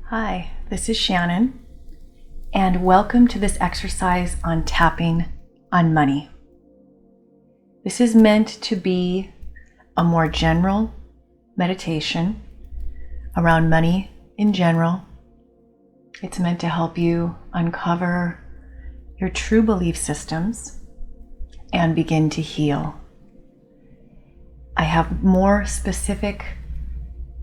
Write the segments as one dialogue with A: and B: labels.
A: Hi, this is Shannon, and welcome to this exercise on tapping on money. This is meant to be a more general meditation around money in general. It's meant to help you uncover your true belief systems and begin to heal. I have more specific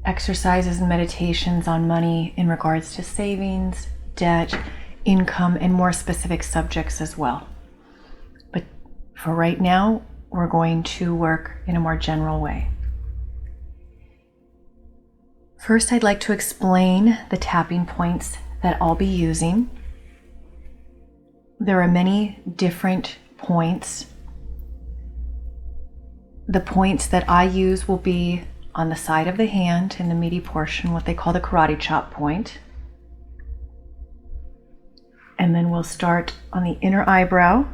A: exercises and meditations on money in regards to savings, debt, income, and more specific subjects as well. But for right now, we're going to work in a more general way. First, I'd like to explain the tapping points that I'll be using. There are many different points. The points that I use will be on the side of the hand in the meaty portion, what they call the karate chop point. And then we'll start on the inner eyebrow,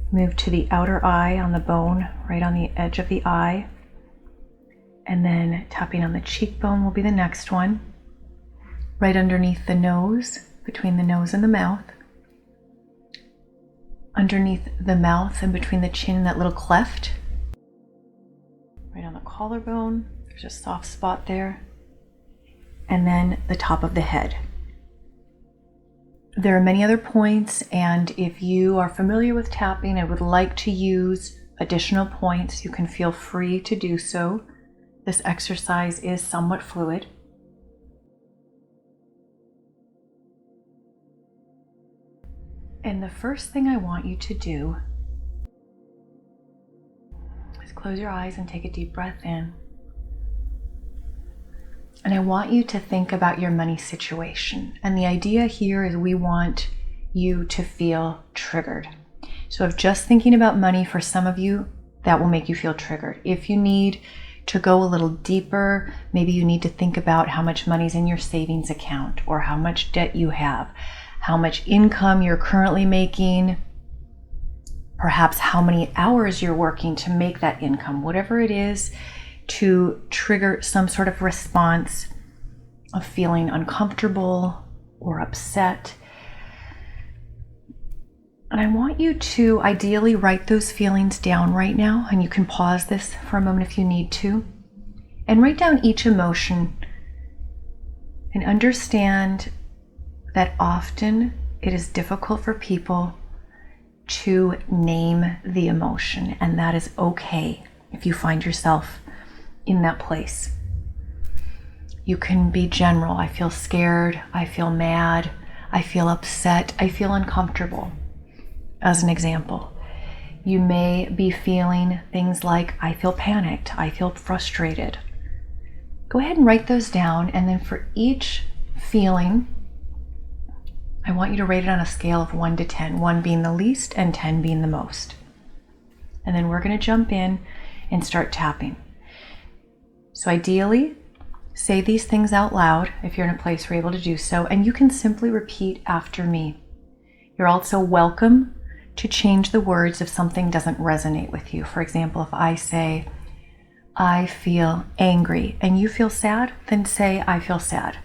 A: move to the outer eye on the bone, right on the edge of the eye. And then tapping on the cheekbone will be the next one, right underneath the nose, between the nose and the mouth. Underneath the mouth and between the chin and that little cleft. Right on the collarbone, there's a soft spot there. And then the top of the head. There are many other points, and if you are familiar with tapping and would like to use additional points, you can feel free to do so. This exercise is somewhat fluid. And the first thing I want you to do is close your eyes and take a deep breath in. And I want you to think about your money situation. And the idea here is we want you to feel triggered. So if just thinking about money for some of you, that will make you feel triggered. If you need to go a little deeper, maybe you need to think about how much money's in your savings account or how much debt you have, how much income you're currently making, perhaps how many hours you're working to make that income, whatever it is, to trigger some sort of response of feeling uncomfortable or upset. And I want you to ideally write those feelings down right now, and you can pause this for a moment if you need to, and write down each emotion and understand that often it is difficult for people to name the emotion, and that is okay if you find yourself in that place. You can be general. I feel scared, I feel mad, I feel upset, I feel uncomfortable, as an example. You may be feeling things like, I feel panicked, I feel frustrated. Go ahead and write those down, and then for each feeling, I want you to rate it on a scale of 1 to 10, 1 being the least and 10 being the most. And then we're going to jump in and start tapping. So ideally, say these things out loud if you're in a place where you're able to do so, and you can simply repeat after me. You're also welcome to change the words if something doesn't resonate with you. For example, if I say, I feel angry, and you feel sad, then say, I feel sad.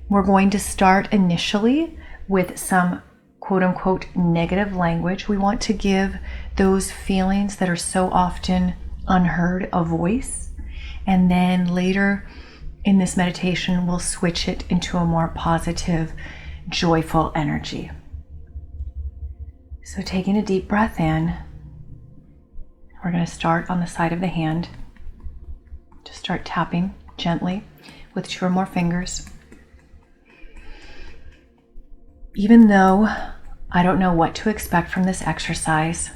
A: We're going to start initially with some quote-unquote negative language. We want to give those feelings that are so often unheard a voice. And then later in this meditation, we'll switch it into a more positive, joyful energy. So taking a deep breath in, we're going to start on the side of the hand. Just start tapping gently with 2 or more fingers. Even though I don't know what to expect from this exercise,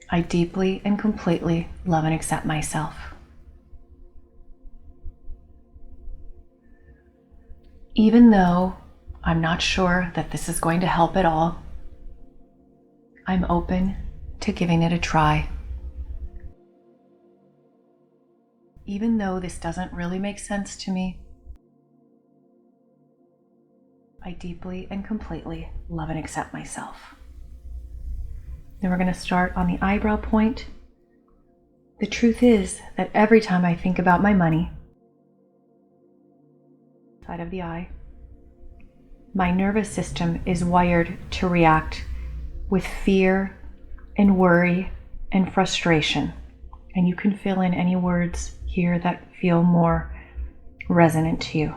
A: I deeply and completely love and accept myself. Even though I'm not sure that this is going to help at all, I'm open to giving it a try. Even though this doesn't really make sense to me, I deeply and completely love and accept myself. Then we're going to start on the eyebrow point. The truth is that every time I think about my money, side of the eye. My nervous system is wired to react with fear and worry and frustration. And you can fill in any words here that feel more resonant to you.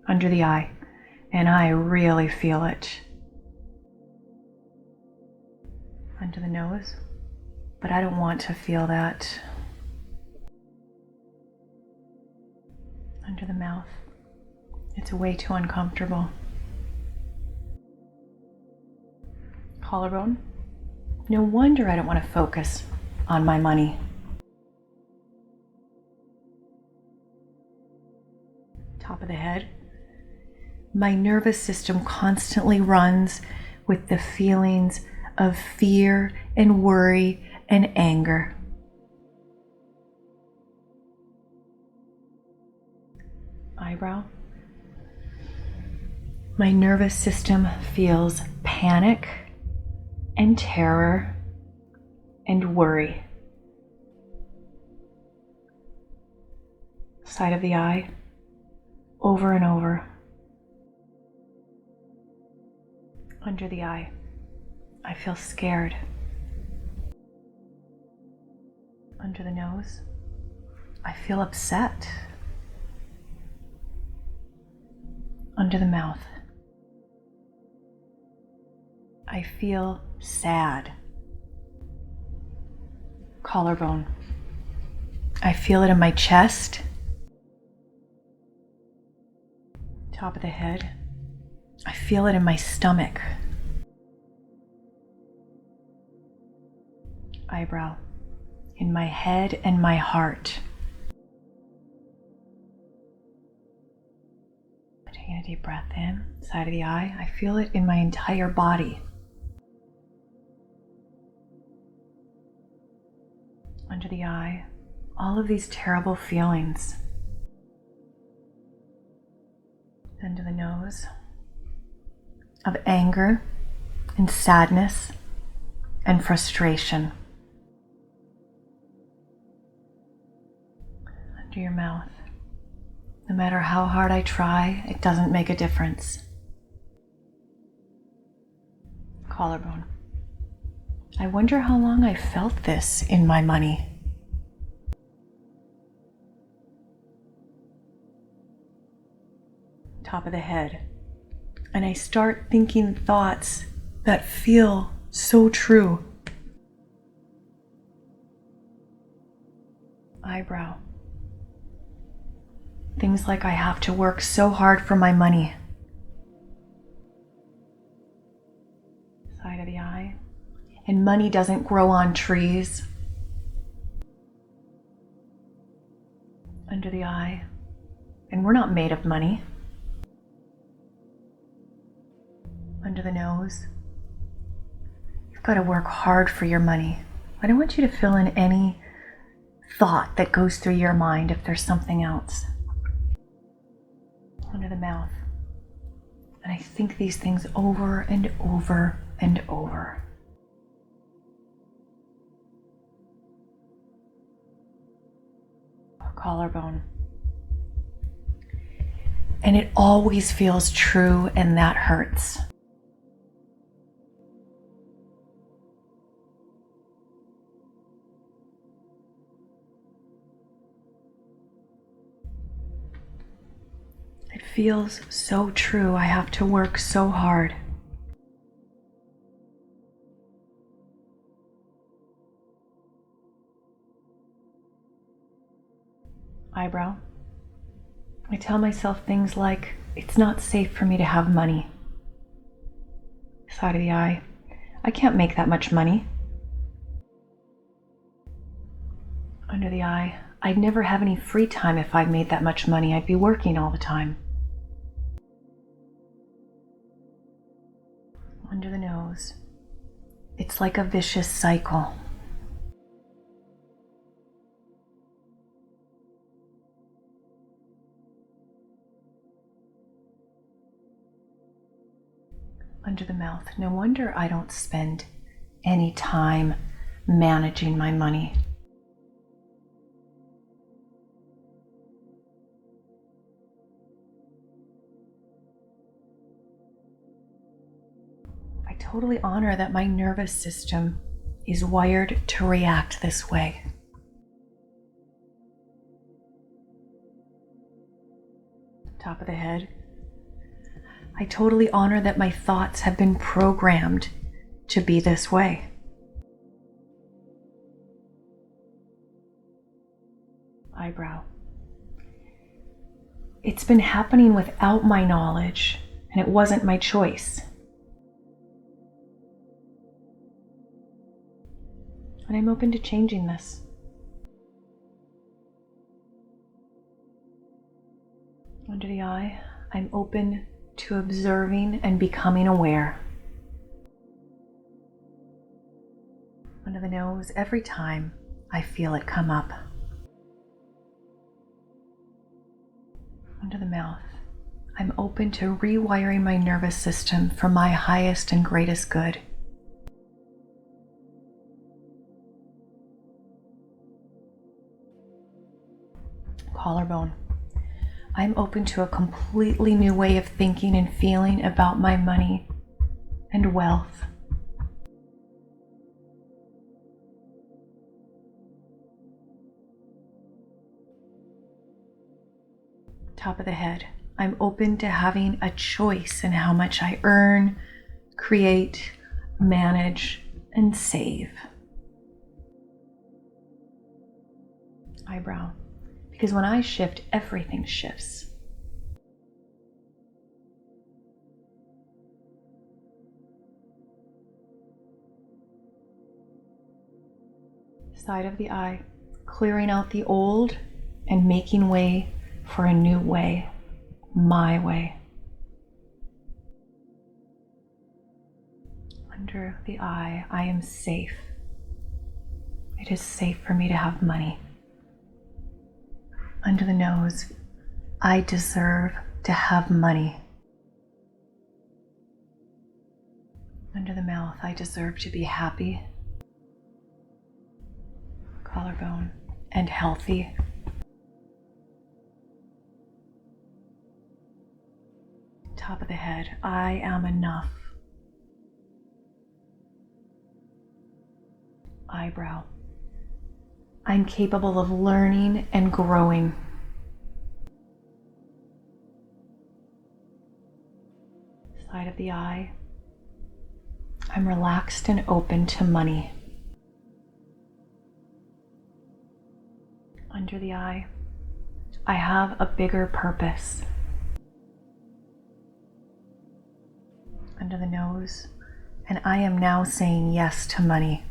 A: Under the eye. And I really feel it. Under the nose. But I don't want to feel that. Under the mouth. It's way too uncomfortable. Collarbone. No wonder I don't want to focus on my money. Top of the head. My nervous system constantly runs with the feelings of fear and worry and anger. Eyebrow. My nervous system feels panic and terror and worry. Side of the eye, over and over. Under the eye, I feel scared. Under the nose, I feel upset. Under the mouth, I feel sad. Collarbone, I feel it in my chest. Top of the head, I feel it in my stomach. Eyebrow, in my head and my heart. Taking a deep breath in, side of the eye, I feel it in my entire body. Under the eye, all of these terrible feelings. Under the nose, of anger and sadness and frustration. Under your mouth, no matter how hard I try, it doesn't make a difference. Collarbone. I wonder how long I felt this in my money. Top of the head. And I start thinking thoughts that feel so true. Eyebrow. Things like I have to work so hard for my money. Side of the eye. And money doesn't grow on trees. Under the eye. And we're not made of money. Under the nose. You've got to work hard for your money. I don't want you to fill in any thought that goes through your mind if there's something else. Under the mouth. And I think these things over and over and over. Collarbone. And it always feels true, and that hurts. It feels so true. I have to work so hard. Eyebrow. I tell myself things like, it's not safe for me to have money. Side of the eye. I can't make that much money. Under the eye. I'd never have any free time if I made that much money. I'd be working all the time. Under the nose. It's like a vicious cycle. Under the mouth. No wonder I don't spend any time managing my money. I totally honor that my nervous system is wired to react this way. Top of the head. I totally honor that my thoughts have been programmed to be this way. Eyebrow. It's been happening without my knowledge, and it wasn't my choice. And I'm open to changing this. Under the eye, I'm open to observing and becoming aware. Under the nose, every time I feel it come up. Under the mouth, I'm open to rewiring my nervous system for my highest and greatest good. Collarbone. I'm open to a completely new way of thinking and feeling about my money and wealth. Top of the head. I'm open to having a choice in how much I earn, create, manage, and save. Eyebrow. Because when I shift, everything shifts. Side of the eye, clearing out the old and making way for a new way, my way. Under the eye, I am safe. It is safe for me to have money. Under the nose, I deserve to have money. Under the mouth, I deserve to be happy, collarbone, and healthy. Top of the head, I am enough. Eyebrow. I'm capable of learning and growing. Side of the eye. I'm relaxed and open to money. Under the eye. I have a bigger purpose. Under the nose. And I am now saying yes to money.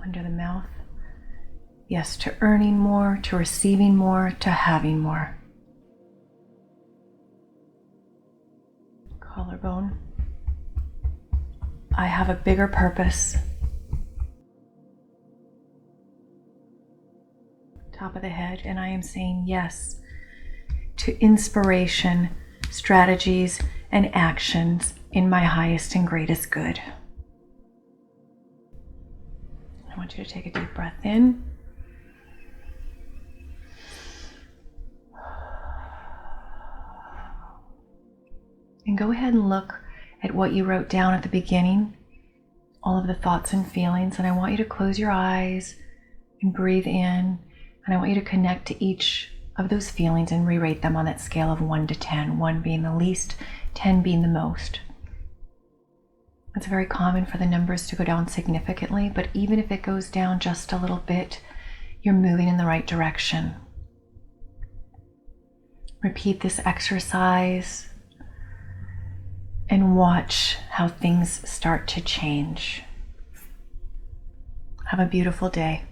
A: Under the mouth, yes to earning more, to receiving more, to having more. Collarbone, I have a bigger purpose. Top of the head, and I am saying yes to inspiration, strategies, and actions in my highest and greatest good. I want you to take a deep breath in. And go ahead and look at what you wrote down at the beginning, all of the thoughts and feelings. And I want you to close your eyes and breathe in. And I want you to connect to each of those feelings and re-rate them on that scale of 1 to 10, 1 being the least, 10 being the most. It's very common for the numbers to go down significantly, but even if it goes down just a little bit, you're moving in the right direction. Repeat this exercise and watch how things start to change. Have a beautiful day.